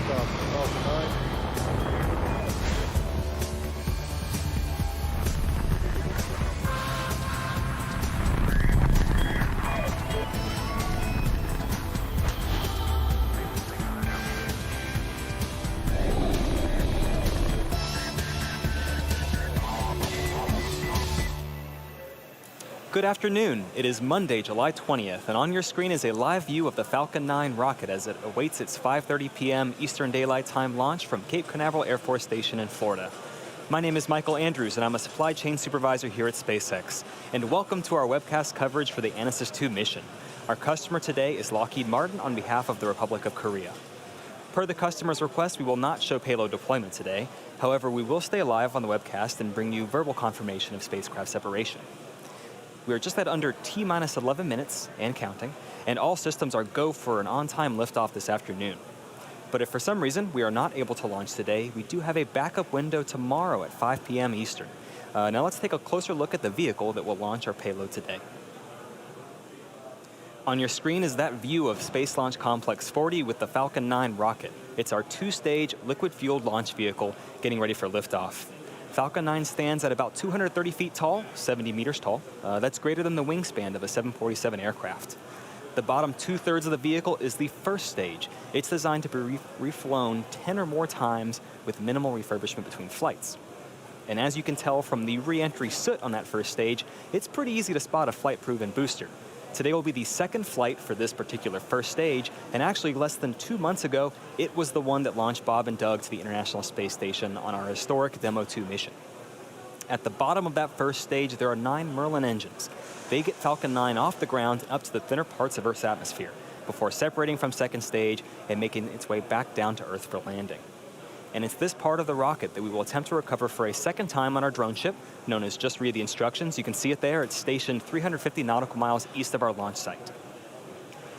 liftoff of Falcon 9. Good afternoon. It is Monday, July 20th, and on your screen is a live view of the Falcon 9 rocket as it awaits its 5:30 p.m. Eastern Daylight Time launch from Cape Canaveral Air Force Station in Florida. My name is Michael Andrews, and I'm a supply chain supervisor here at SpaceX. And welcome to our webcast coverage for the ANASIS-II mission. Our customer today is Lockheed Martin on behalf of the Republic of Korea. Per the customer's request, we will not show payload deployment today. However, we will stay live on the webcast and bring you verbal confirmation of spacecraft separation. We are just at under T-minus 11 minutes and counting, and all systems are go for an on-time liftoff this afternoon. But if for some reason we are not able to launch today, we do have a backup window tomorrow at 5 p.m. Eastern. Now let's take a closer look at the vehicle that will launch our payload today. On your screen is that view of Space Launch Complex 40 with the Falcon 9 rocket. It's our two-stage liquid-fueled launch vehicle getting ready for liftoff. Falcon 9 stands at about 230 feet tall, 70 meters tall. That's greater than the wingspan of a 747 aircraft. The bottom two-thirds of the vehicle is the first stage. It's designed to be reflown 10 or more times with minimal refurbishment between flights. And as you can tell from the re-entry soot on that first stage, it's pretty easy to spot a flight-proven booster. Today will be the second flight for this particular first stage, and actually less than 2 months ago, it was the one that launched Bob and Doug to the International Space Station on our historic Demo 2 mission. At the bottom of that first stage, there are 9 Merlin engines. They get Falcon 9 off the ground and up to the thinner parts of Earth's atmosphere, before separating from second stage and making its way back down to Earth for landing. And it's this part of the rocket that we will attempt to recover for a second time on our drone ship, known as Just Read the Instructions. You can see it there. It's stationed 350 nautical miles east of our launch site.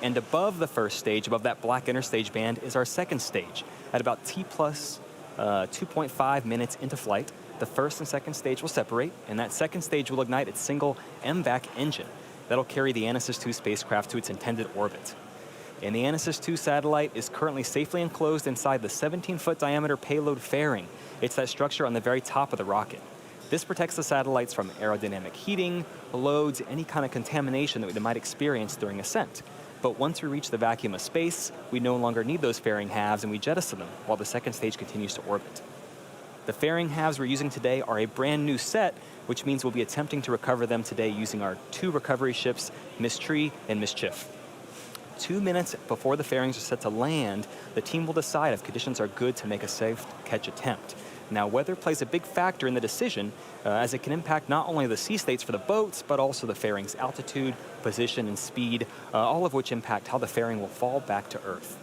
And above the first stage, above that black interstage band, is our second stage. At about T plus 2.5 minutes into flight, the first and second stage will separate, and that second stage will ignite its single MVAC engine. That'll carry the ANASIS-II spacecraft to its intended orbit. And the ANASIS-II satellite is currently safely enclosed inside the 17-foot diameter payload fairing. It's that structure on the very top of the rocket. This protects the satellites from aerodynamic heating, loads, any kind of contamination that we might experience during ascent. But once we reach the vacuum of space, we no longer need those fairing halves and we jettison them while the second stage continues to orbit. The fairing halves we're using today are a brand new set, which means we'll be attempting to recover them today using our 2 recovery ships, Tree and Mischief. 2 minutes before the fairings are set to land, the team will decide if conditions are good to make a safe catch attempt. Now, weather plays a big factor in the decision, as it can impact not only the sea states for the boats, but also the fairing's altitude, position, and speed, all of which impact how the fairing will fall back to Earth.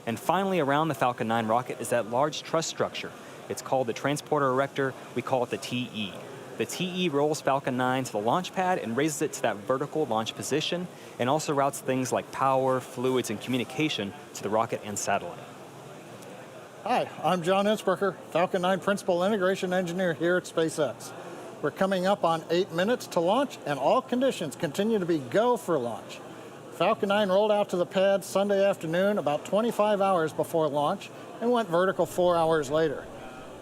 And finally, around the Falcon 9 rocket is that large truss structure. It's called the Transporter Erector. We call it the TE. The TE rolls Falcon 9 to the launch pad and raises it to that vertical launch position, and also routes things like power, fluids, and communication to the rocket and satellite. Hi, I'm John Innsbrucker, Falcon 9 Principal Integration Engineer here at SpaceX. We're coming up on 8 minutes to launch, and all conditions continue to be go for launch. Falcon 9 rolled out to the pad Sunday afternoon about 25 hours before launch and went vertical 4 hours later.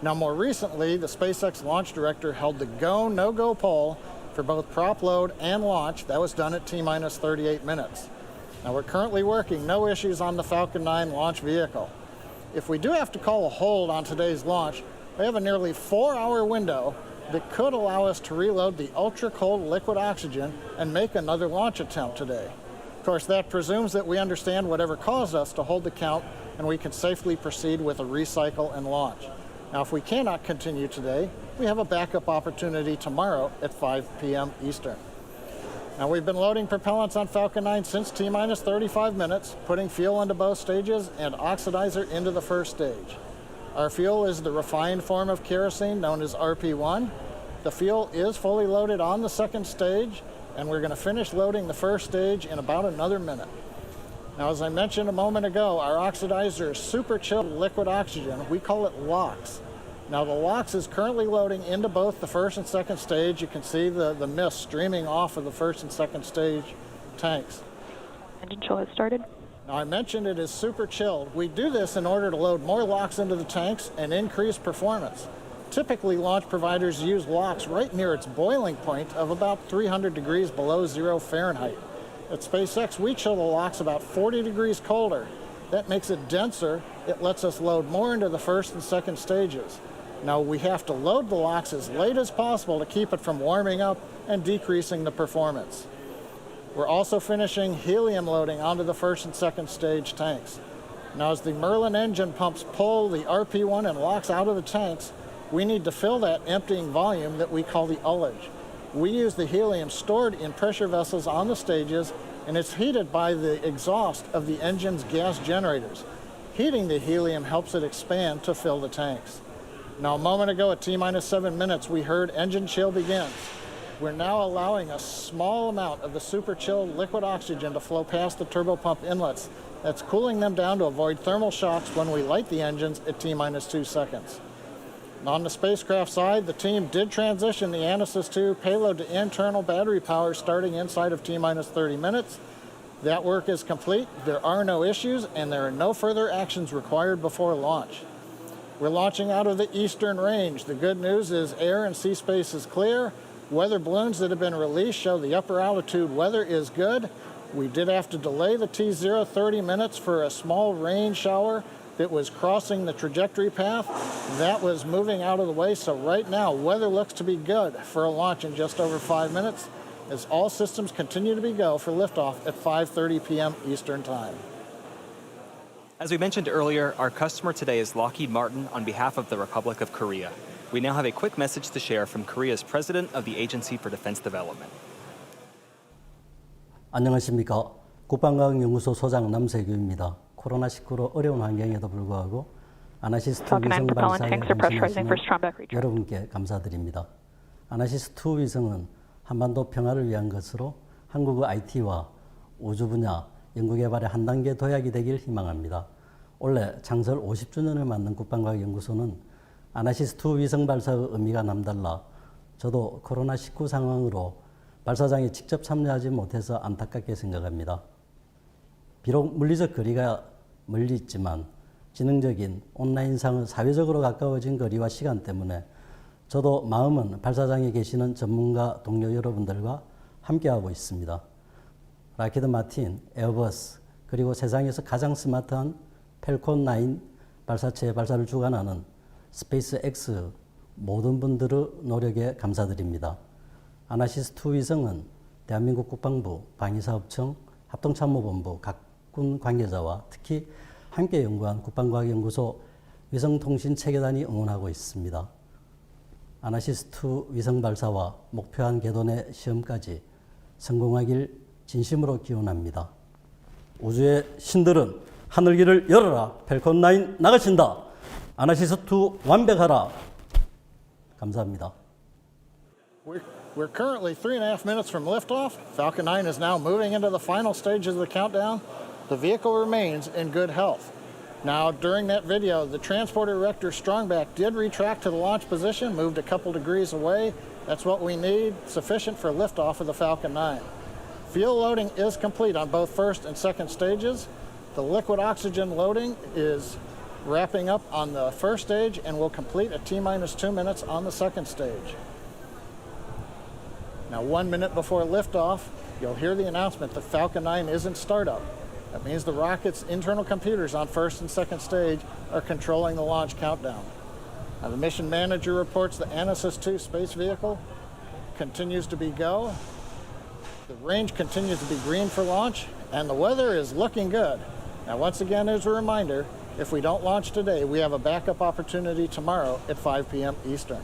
Now, more recently, the SpaceX launch director held the go, no-go poll for both prop load and launch. That was done at T-minus 38 minutes. Now, we're currently working no issues on the Falcon 9 launch vehicle. If we do have to call a hold on today's launch, we have a nearly 4-hour window that could allow us to reload the ultra-cold liquid oxygen and make another launch attempt today. Of course, that presumes that we understand whatever caused us to hold the count and we can safely proceed with a recycle and launch. Now, if we cannot continue today, we have a backup opportunity tomorrow at 5 p.m. Eastern. Now, we've been loading propellants on Falcon 9 since T-minus 35 minutes, putting fuel into both stages and oxidizer into the first stage. Our fuel is the refined form of kerosene known as RP1. The fuel is fully loaded on the second stage, and we're going to finish loading the first stage in about another minute. Now, as I mentioned a moment ago, our oxidizer is super chilled liquid oxygen. We call it LOX. Now, the LOX is currently loading into both the first and second stage. You can see the mist streaming off of the first and second stage tanks. Engine chill has started. Now, I mentioned it is super chilled. We do this in order to load more LOX into the tanks and increase performance. Typically, launch providers use LOX right near its boiling point of about 300 degrees below 0 Fahrenheit. At SpaceX, we chill the LOX about 40 degrees colder. That makes it denser. It lets us load more into the first and second stages. Now, we have to load the LOX as late as possible to keep it from warming up and decreasing the performance. We're also finishing helium loading onto the first and second stage tanks. Now, as the Merlin engine pumps pull the RP-1 and LOX out of the tanks, we need to fill that emptying volume that we call the ullage. We use the helium stored in pressure vessels on the stages, and it's heated by the exhaust of the engine's gas generators. Heating the helium helps it expand to fill the tanks. Now, a moment ago at T-minus 7 minutes, we heard engine chill begins. We're now allowing a small amount of the super chilled liquid oxygen to flow past the turbopump inlets. That's cooling them down to avoid thermal shocks when we light the engines at T-minus 2 seconds. On the spacecraft side, the team did transition the ANASIS-II payload to internal battery power starting inside of T-minus 30 minutes. That work is complete. There are no issues, and there are no further actions required before launch. We're launching out of the eastern range. The good news is air and sea space is clear. Weather balloons that have been released show the upper altitude weather is good. We did have to delay the T0 30 minutes for a small rain shower that was crossing the trajectory path. That was moving out of the way, so right now weather looks to be good for a launch in just over 5 minutes as all systems continue to be go for liftoff at 5:30 p.m. Eastern Time. As we mentioned earlier, our customer today is Lockheed Martin on behalf of the Republic of Korea. We now have a quick message to share from Korea's president of the Agency for Defense Development. 안녕하십니까. 국방과학연구소 소장 남세규입니다. 코로나19로 어려운 환경에도 불구하고 아나시스-II 위성 발사에 헌신하시는 여러분께 감사드립니다. 아나시스-II 위성은 한반도 평화를 위한 것으로 한국의 IT와 우주 분야 연구개발의 한 단계 도약이 되길 희망합니다. 올해 창설 50주년을 맞는 국방과학연구소는 아나시스-II 위성 발사의 의미가 남달라 저도 코로나19 상황으로 발사장에 직접 참여하지 못해서 안타깝게 생각합니다. 비록 물리적 거리가 멀리 있지만 지능적인 온라인상의 사회적으로 가까워진 거리와 시간 때문에 저도 마음은 발사장에 계시는 전문가 동료 여러분들과 함께하고 있습니다. 라키드 마틴, 에어버스, 그리고 세상에서 가장 스마트한 펠콘 9 발사체의 발사를 주관하는 스페이스X 모든 분들의 노력에 감사드립니다. 아나시스-II 위성은 대한민국 국방부, 방위사업청, 합동참모본부, 각군 관계자와 특히 함께 연구한 국방과학연구소 위성통신체계단이 응원하고 있습니다. 아나시스-II 위성 발사와 목표한 궤도내 시험까지 성공하길 진심으로 기원합니다. 우주의 신들은 하늘길을 열어라. 펠콘 9 나가신다. 아나시스-II 완벽하라. 감사합니다. We're currently 3.5 minutes from liftoff. Falcon 9 is now moving into the final stages of the countdown. The vehicle remains in good health. Now, during that video, the transporter erector strongback did retract to the launch position, moved a couple degrees away. That's what we need, sufficient for liftoff of the Falcon 9. Fuel loading is complete on both first and second stages. The liquid oxygen loading is wrapping up on the first stage and will complete at T-minus 2 minutes on the second stage. Now, 1 minute before liftoff, you'll hear the announcement that Falcon 9 is in startup. That means the rocket's internal computers on first and second stage are controlling the launch countdown. Now, the mission manager reports the ANASIS-II space vehicle continues to be go. The range continues to be green for launch, and the weather is looking good. Now, once again, as a reminder, if we don't launch today, we have a backup opportunity tomorrow at 5 p.m. Eastern.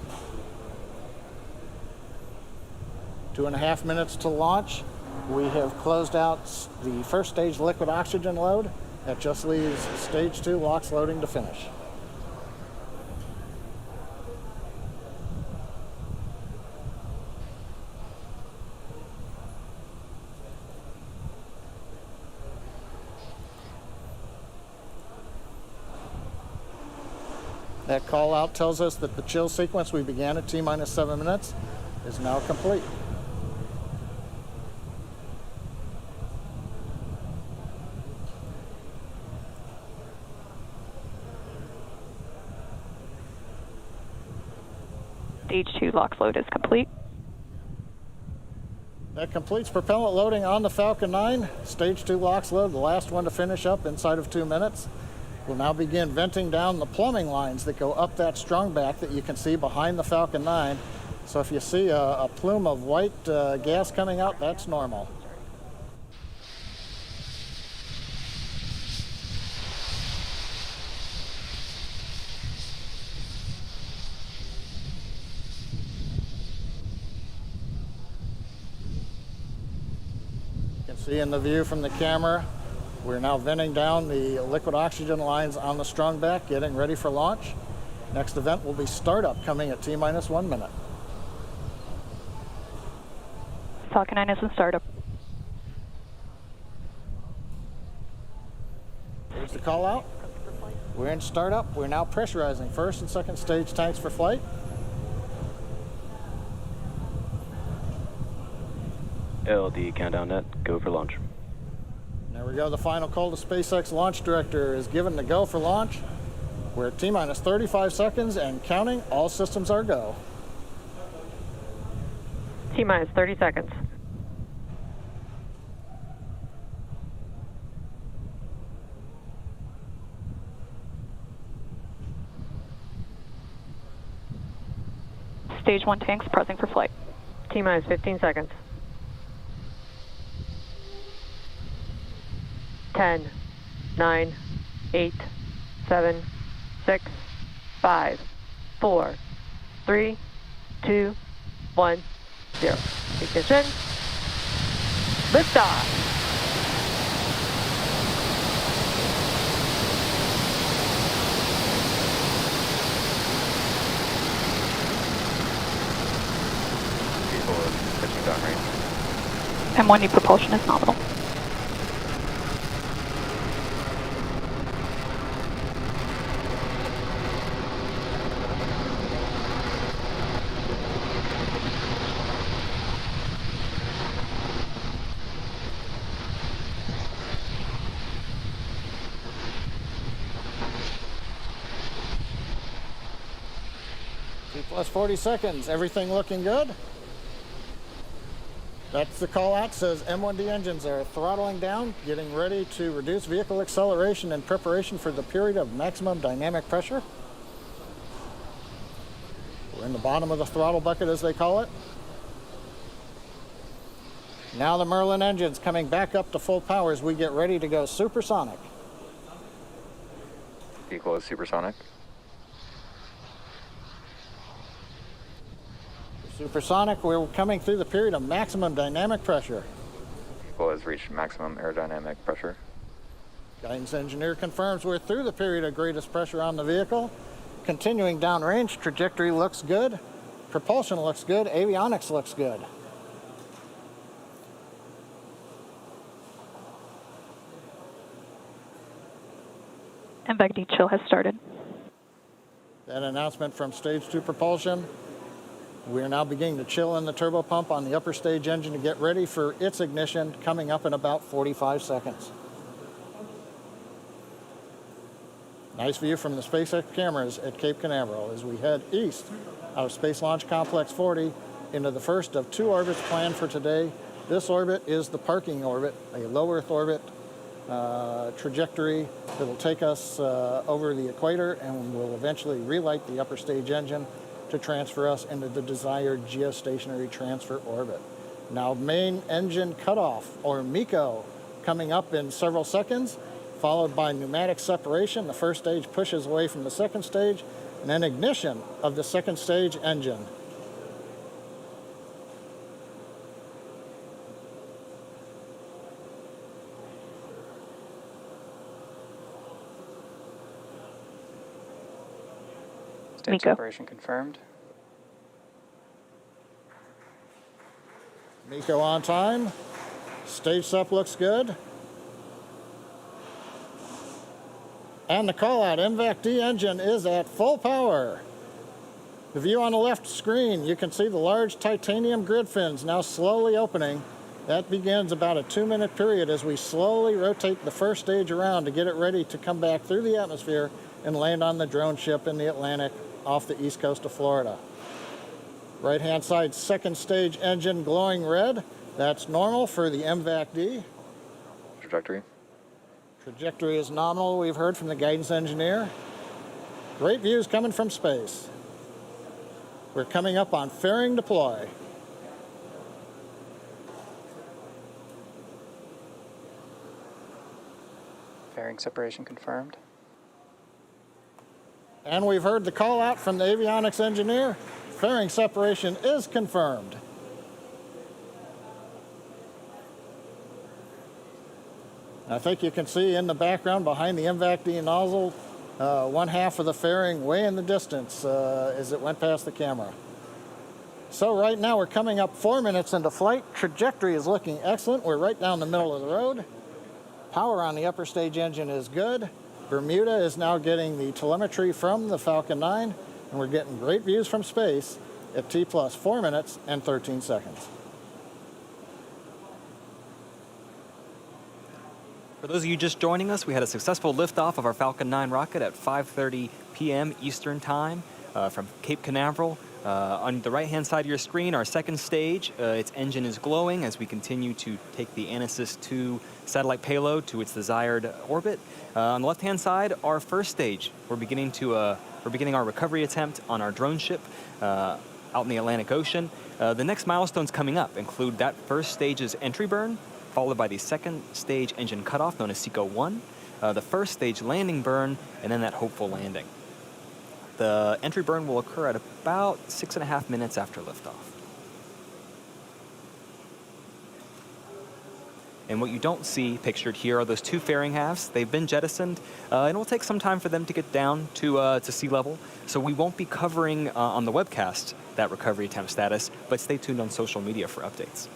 2.5 minutes to launch. We have closed out the first stage liquid oxygen load. That just leaves stage 2 LOX loading to finish. That call out tells us that the chill sequence we began at T-minus 7 minutes is now complete. Stage 2 LOX load is complete. That completes propellant loading on the Falcon 9. Stage 2 LOX load, the last one to finish up inside of 2 minutes. We'll now begin venting down the plumbing lines that go up that strongback that you can see behind the Falcon 9. So if you see a plume of white gas coming out, that's normal. You can see in the view from the camera, we're now venting down the liquid oxygen lines on the strongback, getting ready for launch. Next event will be startup, coming at T-minus 1 minute. Falcon 9 is in startup. Here's the call out. We're in startup. We're now pressurizing first and second stage tanks for flight. LD countdown net, go for launch. There we go. The final call to SpaceX launch director is given to go for launch. We're at T-minus 35 seconds and counting. All systems are go. T-minus 30 seconds. Stage 1 tanks pressing for flight. T-minus 15 seconds. 10, 9, 8, 7, 6, 5, 4, 3, 2, 1, 0. Ignition. Liftoff. M1E propulsion is nominal. T-plus 40 seconds. Everything looking good? That's the call out. Says M1D engines are throttling down, getting ready to reduce vehicle acceleration in preparation for the period of maximum dynamic pressure. We're in the bottom of the throttle bucket, as they call it. Now the Merlin engines coming back up to full power as we get ready to go supersonic. Equal is supersonic. Supersonic, we're coming through the period of maximum dynamic pressure. Equal has reached maximum aerodynamic pressure. Guidance engineer confirms we're through the period of greatest pressure on the vehicle. Continuing downrange, trajectory looks good. Propulsion looks good. Avionics looks good. MVAC dechill has started. That announcement from stage 2 propulsion. We are now beginning to chill in the turbopump on the upper stage engine to get ready for its ignition, coming up in about 45 seconds. Nice view from the SpaceX cameras at Cape Canaveral as we head east out of Space Launch Complex 40 into the first of 2 orbits planned for today. This orbit is the parking orbit, a low Earth orbit trajectory that will take us over the equator and will eventually relight the upper stage engine to transfer us into the desired geostationary transfer orbit. Now main engine cutoff, or MECO, coming up in several seconds, followed by pneumatic separation. The first stage pushes away from the second stage, and then ignition of the second stage engine. Stage separation confirmed. MECO on time. Stage sep looks good. And the call out, MVAC-D engine is at full power. The view on the left screen, you can see the large titanium grid fins now slowly opening. That begins about a 2-minute period as we slowly rotate the first stage around to get it ready to come back through the atmosphere and land on the drone ship in the Atlantic off the east coast of Florida. Right-hand side second stage engine glowing red. That's normal for the MVAC-D. Trajectory. Trajectory is nominal, we've heard from the guidance engineer. Great views coming from space. We're coming up on fairing deploy. Fairing separation confirmed. And we've heard the call out from the avionics engineer. Fairing separation is confirmed. I think you can see in the background behind the MVAC-D nozzle, one half of the fairing way in the distance as it went past the camera. So right now we're coming up 4 minutes into flight. Trajectory is looking excellent. We're right down the middle of the road. Power on the upper stage engine is good. Bermuda is now getting the telemetry from the Falcon 9, and we're getting great views from space at T plus 4 minutes and 13 seconds. For those of you just joining us, we had a successful liftoff of our Falcon 9 rocket at 5:30 p.m. Eastern Time from Cape Canaveral. On the right-hand side of your screen, our second stage, its engine is glowing as we continue to take the ANASIS-II satellite payload to its desired orbit. On the left-hand side, our first stage. We're beginning our recovery attempt on our drone ship out in the Atlantic Ocean. The next milestones coming up include that first stage's entry burn, followed by the second stage engine cutoff, known as SECO-1, the first stage landing burn, and then that hopeful landing. The entry burn will occur at about 6.5 minutes after liftoff. And what you don't see pictured here are those two fairing halves. They've been jettisoned, and it will take some time for them to get down to sea level. So we won't be covering on the webcast that recovery attempt status, but stay tuned on social media for updates.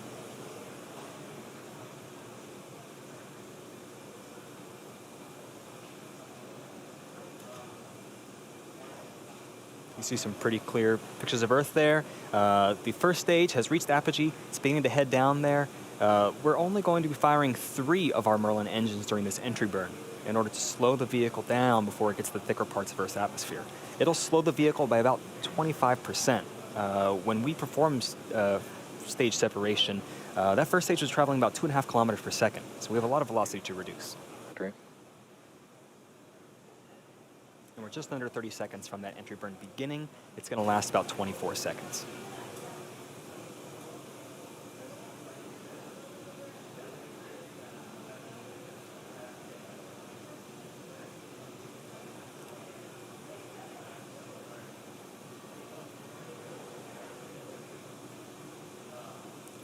You see some pretty clear pictures of Earth there. The first stage has reached apogee. It's beginning to head down there. We're only going to be firing 3 of our Merlin engines during this entry burn in order to slow the vehicle down before it gets to the thicker parts of Earth's atmosphere. It'll slow the vehicle by about 25%. When we performed stage separation, that first stage was traveling about 2.5 kilometers per second. So we have a lot of velocity to reduce. Trajectory. And we're just under 30 seconds from that entry burn beginning. It's going to last about 24 seconds.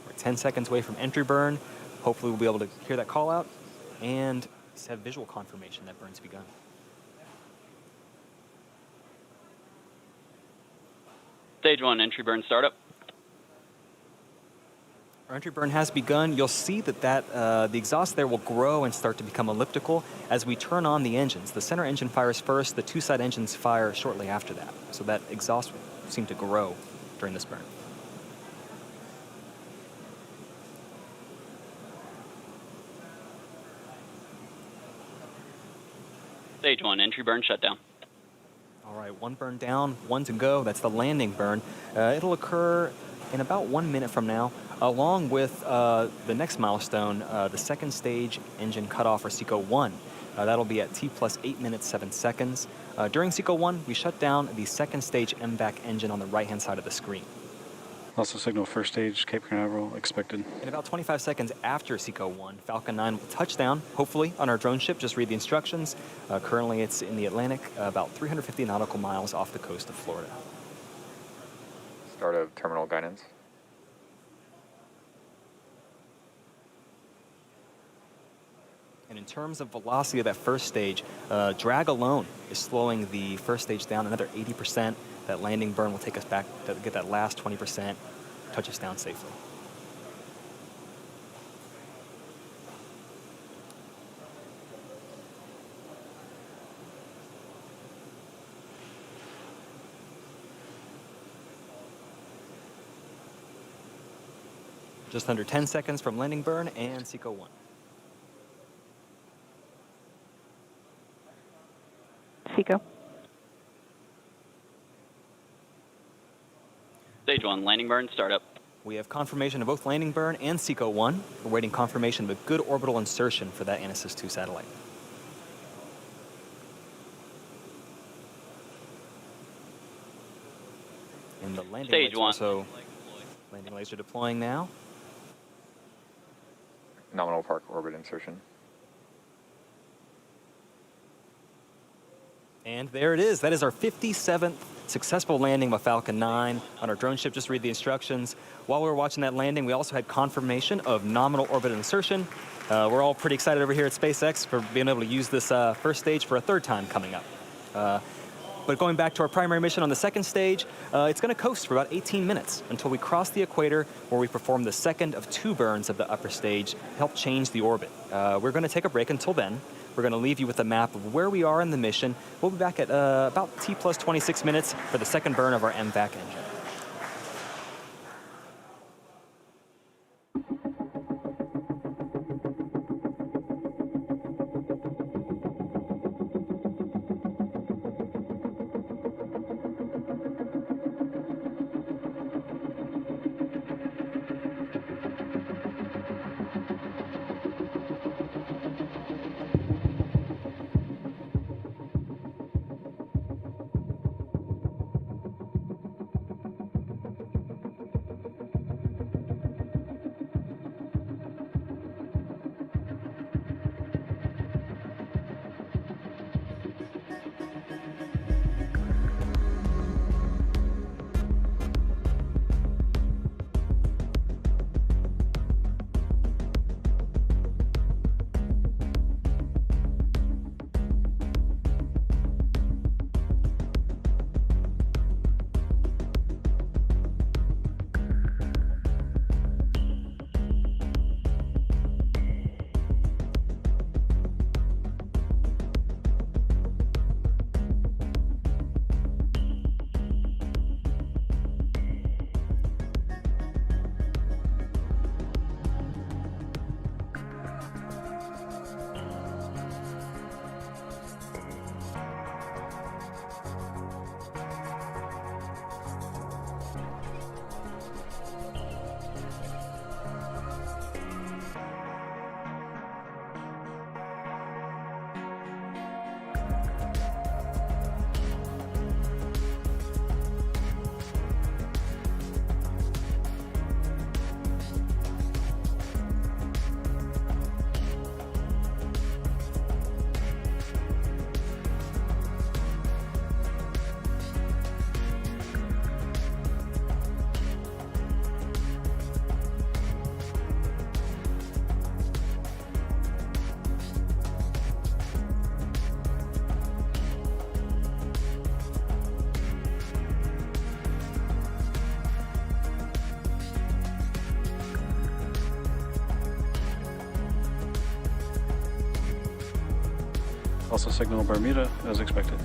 We're 10 seconds away from entry burn. Hopefully we'll be able to hear that call out and have visual confirmation that burn's begun. Stage 1 entry burn startup. Our entry burn has begun. You'll see that the exhaust there will grow and start to become elliptical as we turn on the engines. The center engine fires first, the 2 side engines fire shortly after that. So that exhaust will seem to grow during this burn. Stage 1 entry burn shutdown. All right, 1 burn down, 1 to go. That's the landing burn. It'll occur in about 1 minute from now, along with the next milestone, the second stage engine cutoff, or SECO-1. That'll be at T plus 8 minutes, 7 seconds. During SECO-1, we shut down the second stage MVAC engine on the right-hand side of the screen. Also signal first stage, Cape Canaveral, expected. In about 25 seconds after SECO-1, Falcon 9 will touch down, hopefully, on our drone ship. Just read the instructions. Currently, it's in the Atlantic, about 350 nautical miles off the coast of Florida. Start of terminal guidance. And in terms of velocity of that first stage, drag alone is slowing the first stage down another 80%. That landing burn will take us back to get that last 20%, touch us down safely. Just under 10 seconds from landing burn and SECO-1. SECO. Stage 1, landing burn, startup. We have confirmation of both landing burn and SECO-1. We're waiting confirmation of a good orbital insertion for that ANASIS-II satellite. And the landing Stage lights 1. also landing laser deploying now. Nominal park orbit insertion. And there it is. That is our 57th successful landing of Falcon 9 on our drone ship. Just read the instructions. While we were watching that landing, we also had confirmation of nominal orbit insertion. We're all pretty excited over here at SpaceX for being able to use this first stage for a third time coming up. But going back to our primary mission on the second stage, it's going to coast for about 18 minutes until we cross the equator, where we perform the second of 2 burns of the upper stage to help change the orbit. We're going to take a break until then. We're going to leave you with a map of where we are in the mission. We'll be back at about T plus 26 minutes for the second burn of our MVAC engine. Also signal Bermuda as expected.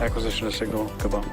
Acquisition of signal. Goodbye.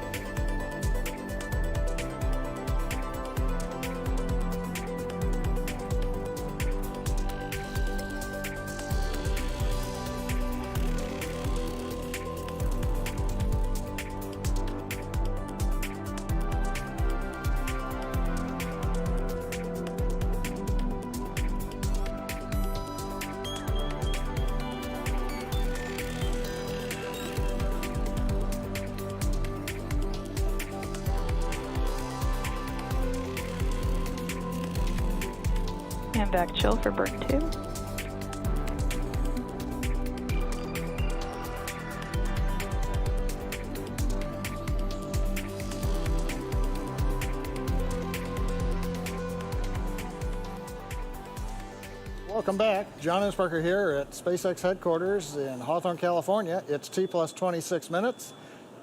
And back chill for burn 2. Welcome back. John Insparker here at SpaceX headquarters in Hawthorne, California. It's T plus 26 minutes.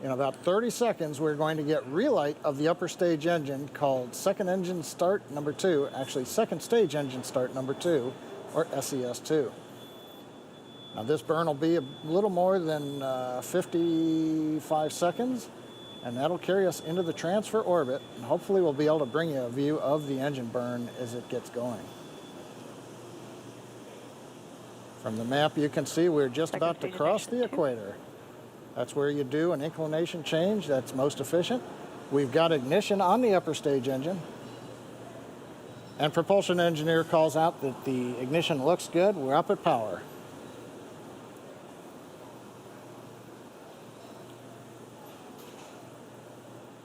In about 30 seconds, we're going to get relight of the upper stage engine called second engine start number 2, actually second stage engine start number 2, or SES2. Now this burn will be a little more than 55 seconds, and that'll carry us into the transfer orbit, and hopefully we'll be able to bring you a view of the engine burn as it gets going. From the map, you can see we're just about to cross the equator. That's where you do an inclination change that's most efficient. We've got ignition on the upper stage engine. And propulsion engineer calls out that the ignition looks good. We're up at power.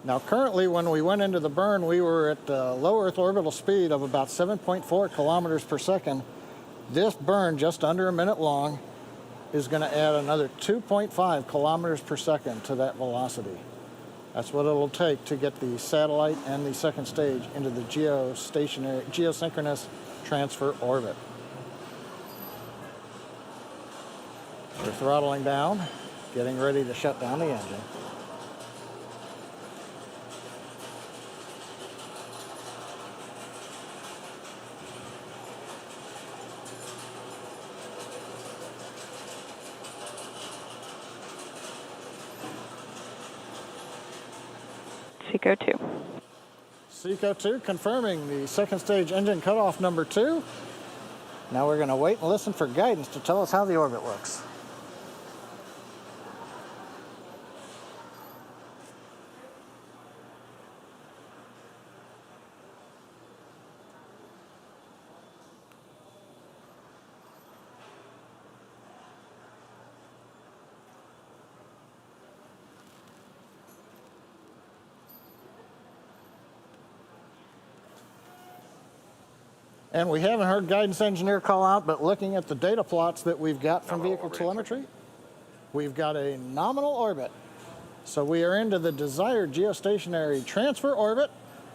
Now currently, when we went into the burn, we were at low Earth orbital speed of about 7.4 kilometers per second. This burn, just under a minute long, is going to add another 2.5 kilometers per second to that velocity. That's what it'll take to get the satellite and the second stage into the geosynchronous transfer orbit. We're throttling down, getting ready to shut down the engine. SECO 2. SECO 2 confirming the second stage engine cutoff number 2. Now we're going to wait and listen for guidance to tell us how the orbit looks. And we haven't heard guidance engineer call out, but looking at the data plots that we've got from vehicle telemetry, we've got a nominal orbit. So we are into the desired geostationary transfer orbit,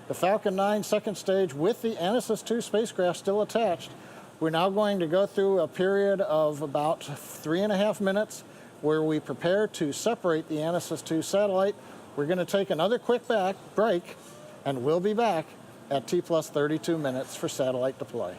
the Falcon 9 second stage with the ANASIS-II spacecraft still attached. We're now going to go through a period of about 3.5 minutes where we prepare to separate the ANASIS-II satellite. We're going to take another quick break, and we'll be back at T plus 32 minutes for satellite deploy.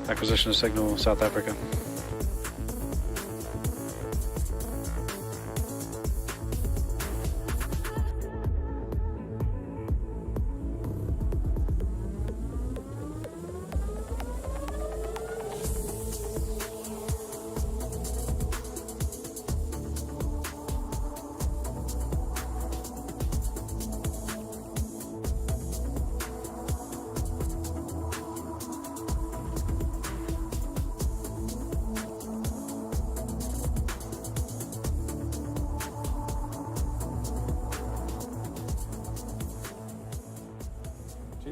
Acquisition of signal, South Africa.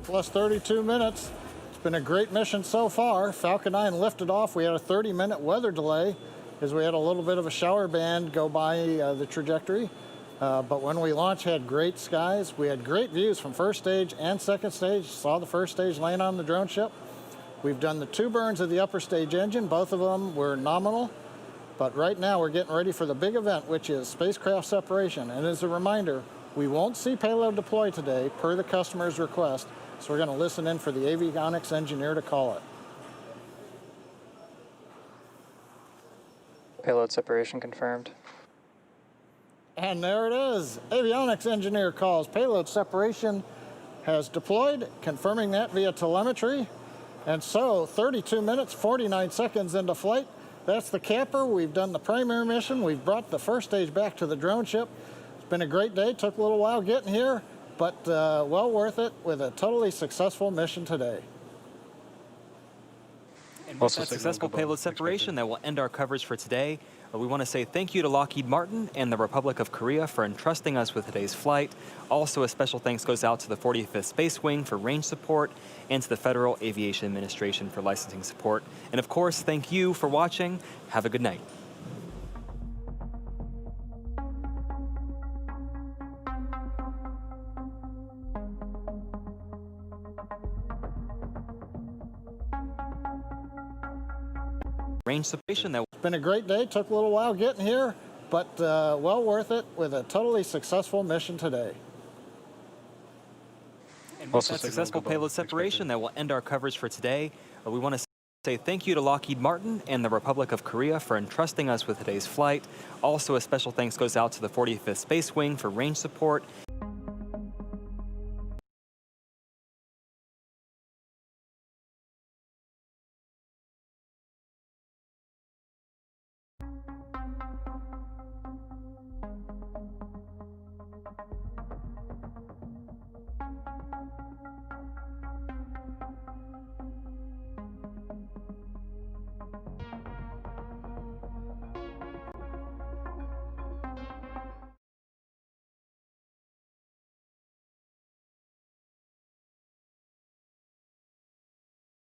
Plus 32 minutes. It's been a great mission so far. Falcon 9 lifted off. We had a 30-minute weather delay as we had a little bit of a shower band go by the trajectory. But when we launched, had great skies. We had great views from first stage and second stage. Saw the first stage land on the drone ship. We've done the 2 burns of the upper stage engine. Both of them were nominal. But right now we're getting ready for the big event, which is spacecraft separation. And as a reminder, we won't see payload deploy today per the customer's request. So we're going to listen in for the avionics engineer to call it. Payload separation confirmed. And there it is. Avionics engineer calls. Payload separation has deployed, confirming that via telemetry. And so 32 minutes, 49 seconds into flight. That's the camper. We've done the primary mission. We've brought the first stage back to the drone ship. It's been a great day. Took a little while getting here, but well worth it with a totally successful mission today. And with that successful payload separation, that will end our coverage for today. We want to say thank you to Lockheed Martin and the Republic of Korea for entrusting us with today's flight. Also, a special thanks goes out to the 45th Space Wing for range support and to the Federal Aviation Administration for licensing support. And of course, thank you for watching. Have a good night. Range separation that It's been a great day. Took a little while getting here, but well worth it with a totally successful mission today. And with that successful payload separation, that will end our coverage for today. We want to say thank you to Lockheed Martin and the Republic of Korea for entrusting us with today's flight. Also, a special thanks goes out to the 45th Space Wing for range support